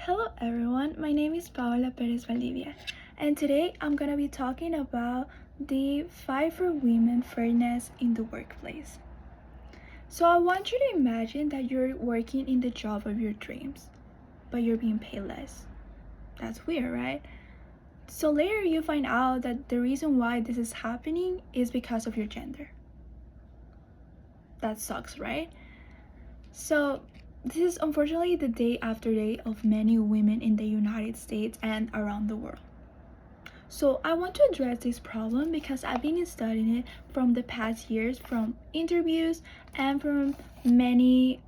Hello everyone, my name is Paola Perez and today I'm gonna be talking about the fight for women fairness in the workplace. So I want you to imagine that you're working in the job of your dreams, but you're being paid less. That's weird, right? So later you find out that the reason why this is happening is because of your gender. That sucks, right? So this is unfortunately the day after day of many women in the United States and around the world. So I want to address this problem because I've been studying it from the past years, from interviews and from many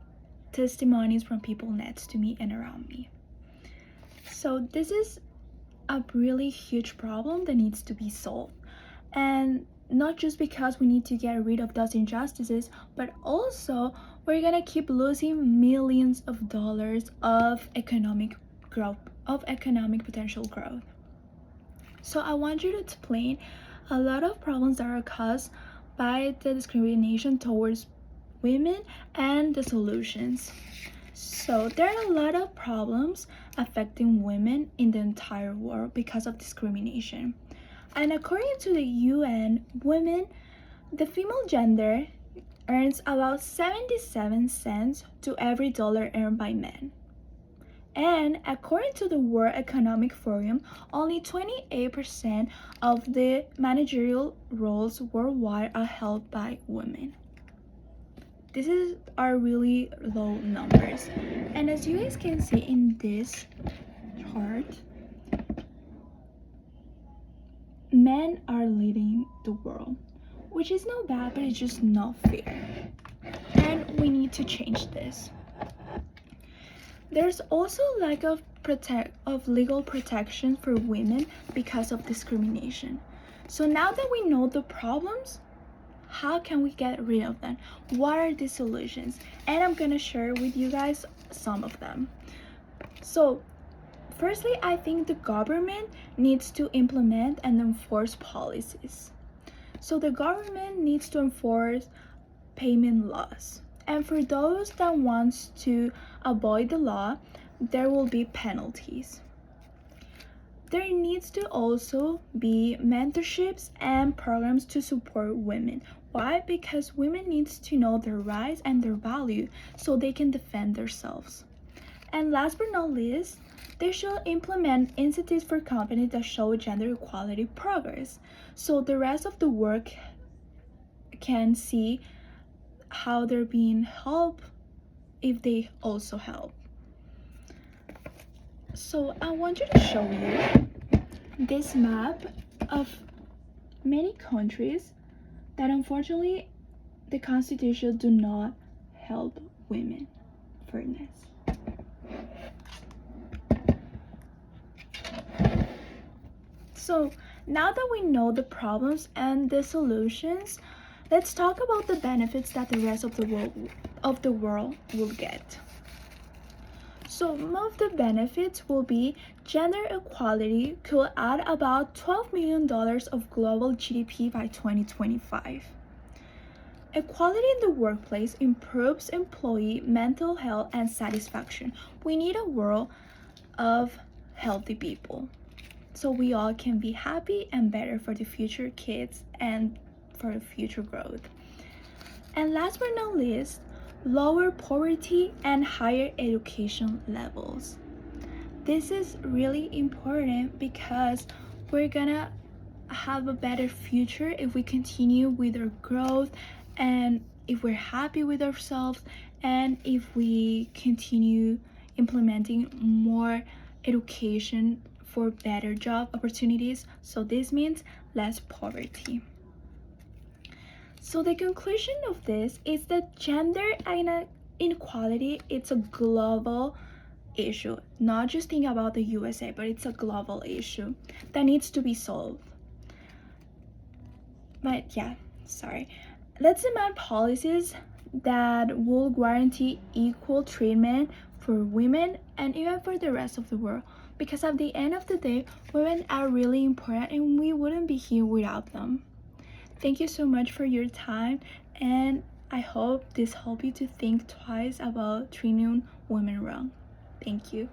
testimonies from people next to me and around me. So this is a really huge problem that needs to be solved. And not just because we need to get rid of those injustices, but also we're gonna keep losing millions of dollars of economic growth, of economic potential growth. So I want you to explain a lot of problems that are caused by the discrimination towards women and the solutions. So there are a lot of problems affecting women in the entire world because of discrimination. And according to the UN, women, the female gender, earns about 77 cents to every dollar earned by men. And according to the World Economic Forum, only 28% of the managerial roles worldwide are held by women. These are really low numbers. And as you guys can see in this chart, men are leading the world, which is not bad, but it's just not fair. And we need to change this. There's also lack of legal protection for women because of discrimination. So now that we know the problems, how can we get rid of them? What are the solutions? And I'm gonna share with you guys some of them. So firstly, I think the government needs to implement and enforce policies. So the government needs to enforce payment laws. And for those that wants to avoid the law, there will be penalties. There needs to also be mentorships and programs to support women. Why? Because women needs to know their rights and their value so they can defend themselves. And last but not least, they should implement incentives for companies that show gender equality progress so the rest of the work can see how they're being helped if they also help. So I want you to show you this map of many countries that unfortunately the constitution do not help women fairness. So now that we know the problems and the solutions, let's talk about the benefits that the rest of the world will get. So some of the benefits will be gender equality could add about $12 million of global GDP by 2025. Equality in the workplace improves employee mental health and satisfaction. We need a world of healthy people so we all can be happy and better for the future kids and for the future growth. And last but not least, lower poverty and higher education levels. This is really important because we're gonna have a better future if we continue with our growth and if we're happy with ourselves and if we continue implementing more education for better job opportunities. So this means less poverty. So the conclusion of this is that gender inequality, it's a global issue. Not just think about the USA, but it's a global issue that needs to be solved. But yeah, sorry. Let's demand policies that will guarantee equal treatment for women and even for the rest of the world. Because at the end of the day, women are really important and we wouldn't be here without them. Thank you so much for your time, and I hope this helped you to think twice about treating women wrong. Thank you.